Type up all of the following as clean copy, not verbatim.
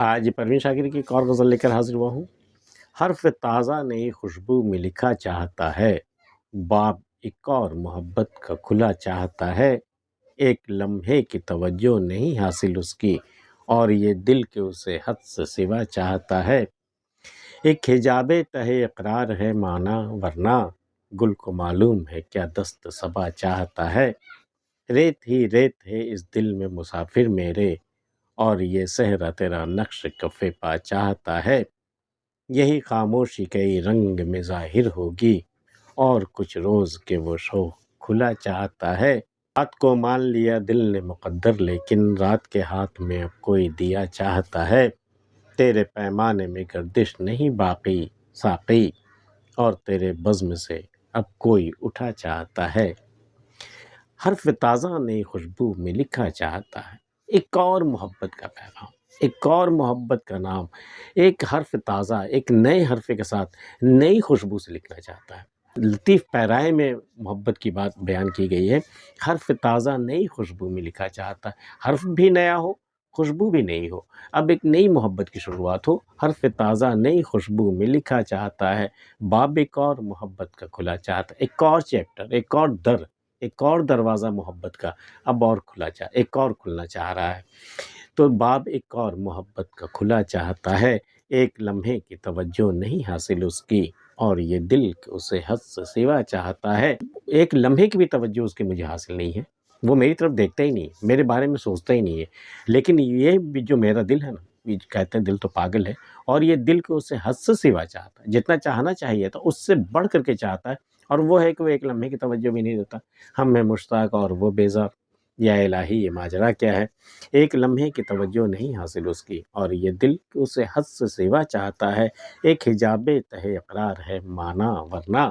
آج پروین شاکر کی ایک اور غزل لے کر حاضر ہوا ہوں۔ حرف تازہ نئی خوشبو میں لکھا چاہتا ہے، باب ایک اور محبت کا کھلا چاہتا ہے۔ ایک لمحے کی توجہ نہیں حاصل اس کی، اور یہ دل کے اسے حد سے سوا چاہتا ہے۔ ایک حجاب تہ اقرار ہے مانا، ورنہ گل کو معلوم ہے کیا دست صبا چاہتا ہے۔ ریت ہی ریت ہے اس دل میں مسافر میرے، اور یہ صحرا تیرا نقش کف پا چاہتا ہے۔ یہی خاموشی کئی رنگ میں ظاہر ہوگی، اور کچھ روز کے وہ شوق کھلا چاہتا ہے۔ رات کو مان لیا دل نے مقدر، لیکن رات کے ہاتھ میں اب کوئی دیا چاہتا ہے۔ تیرے پیمانے میں گردش نہیں باقی ساقی، اور تیرے بزم سے اب کوئی اٹھا چاہتا ہے۔ حرف تازہ نئی خوشبو میں لکھا چاہتا ہے، ایک اور محبت کا پیغام، ایک اور محبت کا نام، ایک حرف تازہ، ایک نئے حرف کے ساتھ نئی خوشبو سے لکھنا چاہتا ہے۔ لطیف پیرائے میں محبت کی بات بیان کی گئی ہے۔ حرف تازہ نئی خوشبو میں لکھا چاہتا ہے، حرف بھی نیا ہو، خوشبو بھی نئی ہو، اب ایک نئی محبت کی شروعات ہو۔ حرف تازہ نئی خوشبو میں لکھا چاہتا ہے، باب ایک اور محبت کا کھلا چاہتا ہے۔ ایک اور چیپٹر، ایک اور در، ایک اور دروازہ محبت کا اب اور ایک اور کھلنا چاہ رہا ہے۔ تو باب ایک اور محبت کا کھلا چاہتا ہے۔ ایک لمحے کی توجہ نہیں حاصل اس کی، اور یہ دل اسے حد سے سوا چاہتا ہے۔ ایک لمحے کی بھی توجہ اس کی مجھے حاصل نہیں ہے، وہ میری طرف دیکھتا ہی نہیں، میرے بارے میں سوچتا ہی نہیں ہے۔ لیکن یہ بھی جو میرا دل ہے نا، یہ کہتے ہیں دل تو پاگل ہے، اور یہ دل کو اسے حد سے سوا چاہتا ہے، جتنا چاہنا چاہیے تھا اس سے بڑھ کر کے چاہتا ہے، اور وہ ہے کہ وہ ایک لمحے کی توجہ بھی نہیں دیتا۔ ہم ہیں مشتاق اور وہ بیزار، یا الہی یہ ماجرا کیا ہے۔ ایک لمحے کی توجہ نہیں حاصل اس کی، اور یہ دل اسے حد سے سوا چاہتا ہے۔ ایک حجاب تہ اقرار ہے مانا، ورنہ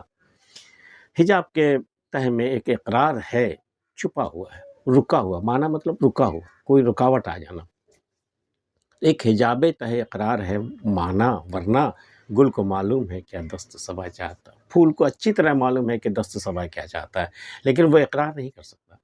حجاب کے تہ میں ایک اقرار ہے، چھپا ہوا ہے، رکا ہوا، مانا مطلب رکا ہوا، کوئی رکاوٹ آ جانا۔ ایک حجاب تہ اقرار ہے مانا، ورنہ گل کو معلوم ہے کیا دست صبا چاہتا ہے۔ پھول کو اچھی طرح معلوم ہے کہ دست صبا کیا چاہتا ہے، لیکن وہ اقرار نہیں کر سکتا۔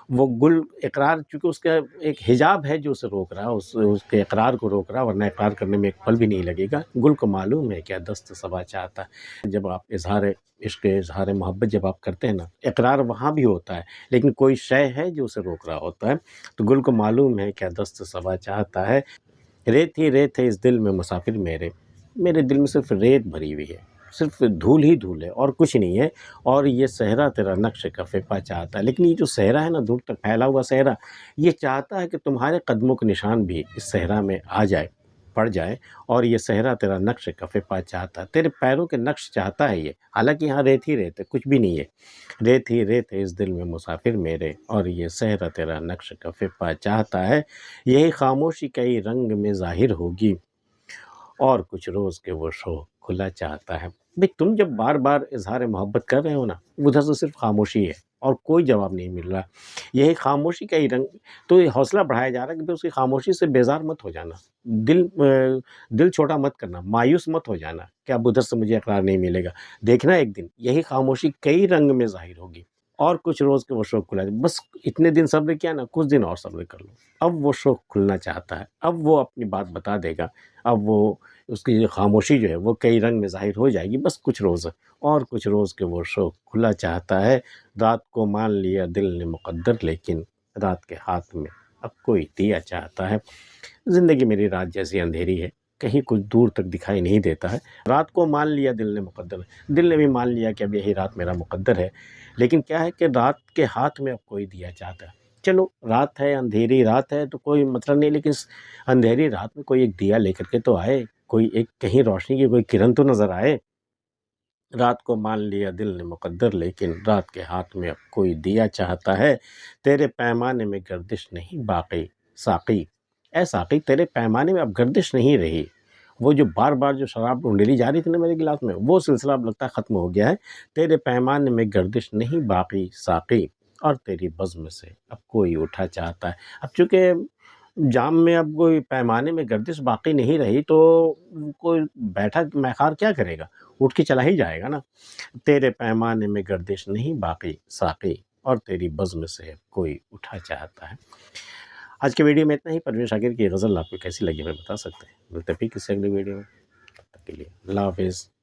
وہ گل اقرار، چونکہ اس کا ایک حجاب ہے جو اسے روک رہا ہے، اس کے اقرار کو روک رہا ہے، ورنہ اقرار کرنے میں ایک پل بھی نہیں لگے گا۔ گل کو معلوم ہے کیا دست صبا چاہتا ہے۔ جب آپ اظہار عشق، اظہار محبت جب آپ کرتے ہیں نا، اقرار وہاں بھی ہوتا ہے، لیکن کوئی شے ہے جو اسے روک رہا ہوتا ہے۔ تو گل کو معلوم ہے کیا دست صبا چاہتا ہے۔ ریت ہی ریت ہے اس دل میں مسافر میرے دل میں صرف ریت بھری ہوئی ہے، صرف دھول ہی دھول ہے اور کچھ نہیں ہے، اور یہ صحرا تیرا نقش کف پا چاہتا ہے۔ لیکن یہ جو صحرا ہے نا، دور تک پھیلا ہوا صحرا، یہ چاہتا ہے کہ تمہارے قدموں کے نشان بھی اس صحرا میں آ جائے، پڑ جائے، اور یہ صحرا تیرا نقش کف پا چاہتا ہے، تیرے پیروں کے نقش چاہتا ہے یہ، حالانکہ یہاں ریت ہی ریت ہے، کچھ بھی نہیں ہے۔ ریت ہی ریت ہے اس دل میں مسافر میرے، اور یہ صحرا تیرا نقش کف پا چاہتا ہے۔ یہی خاموشی کئی رنگ میں ظاہر ہوگی، اور کچھ روز کے وہ شوق کھلا چاہتا ہے۔ بھئی تم جب بار بار اظہار محبت کر رہے ہو نا، ادھر سے صرف خاموشی ہے اور کوئی جواب نہیں مل رہا۔ یہی خاموشی کا ہی رنگ، تو یہ حوصلہ بڑھایا جا رہا ہے کہ اس کی خاموشی سے بیزار مت ہو جانا، دل چھوٹا مت کرنا، مایوس مت ہو جانا کہ اب ادھر سے مجھے اقرار نہیں ملے گا۔ دیکھنا ایک دن یہی خاموشی کئی رنگ میں ظاہر ہوگی، اور کچھ روز کے وہ شوق کھلا جائے۔ بس اتنے دن صبر کیا نا، کچھ دن اور صبر کر لو، اب وہ شوق کھلنا چاہتا ہے، اب وہ اپنی بات بتا دے گا، اب وہ اس کی خاموشی جو ہے وہ کئی رنگ میں ظاہر ہو جائے گی۔ بس کچھ روز، اور کچھ روز کے وہ شوق کھلا چاہتا ہے۔ رات کو مان لیا دل نے مقدر، لیکن رات کے ہاتھ میں اب کوئی دیا چاہتا ہے۔ زندگی میری رات جیسی اندھیری ہے، کہیں کچھ دور تک دکھائی نہیں دیتا ہے۔ رات کو مان لیا دل نے مقدر، دل نے بھی مان لیا کہ اب یہی رات میرا مقدر ہے، لیکن کیا ہے کہ رات کے ہاتھ میں اب کوئی دیا چاہتا ہے۔ چلو رات ہے، اندھیری رات ہے تو کوئی مطلب نہیں، لیکن اس اندھیری رات میں کوئی ایک دیا لے کر کے تو آئے، کوئی ایک کہیں روشنی کی کوئی کرن تو نظر آئے۔ رات کو مان لیا دل نے مقدر، لیکن رات کے ہاتھ میں اب کوئی دیا چاہتا ہے۔ تیرے پیمانے میں گردش نہیں باقی ساقی، اے ساقی تیرے پیمانے میں اب گردش نہیں رہی۔ وہ جو بار بار جو شراب ڈھونڈیلی جا رہی تھی نا میرے گلاس میں، وہ سلسلہ اب لگتا ہے ختم ہو گیا ہے۔ تیرے پیمانے میں گردش نہیں باقی ساقی، اور تیری بزم سے اب کوئی اٹھا چاہتا ہے۔ اب چونکہ جام میں اب کوئی پیمانے میں گردش باقی نہیں رہی، تو کوئی بیٹھا میخار کیا کرے گا، اٹھ کے چلا ہی جائے گا نا۔ تیرے پیمانے میں گردش نہیں باقی ساقی، اور تیری بزم سے کوئی اٹھا چاہتا ہے۔ آج کے ویڈیو میں اتنا ہی۔ پروین شاکر کی غزل آپ کو کیسی لگی ہمیں بتا سکتے ہیں۔ ملتے ہیں پھر کسی اگلی ویڈیو میں، تب تک کے لیے اللہ حافظ۔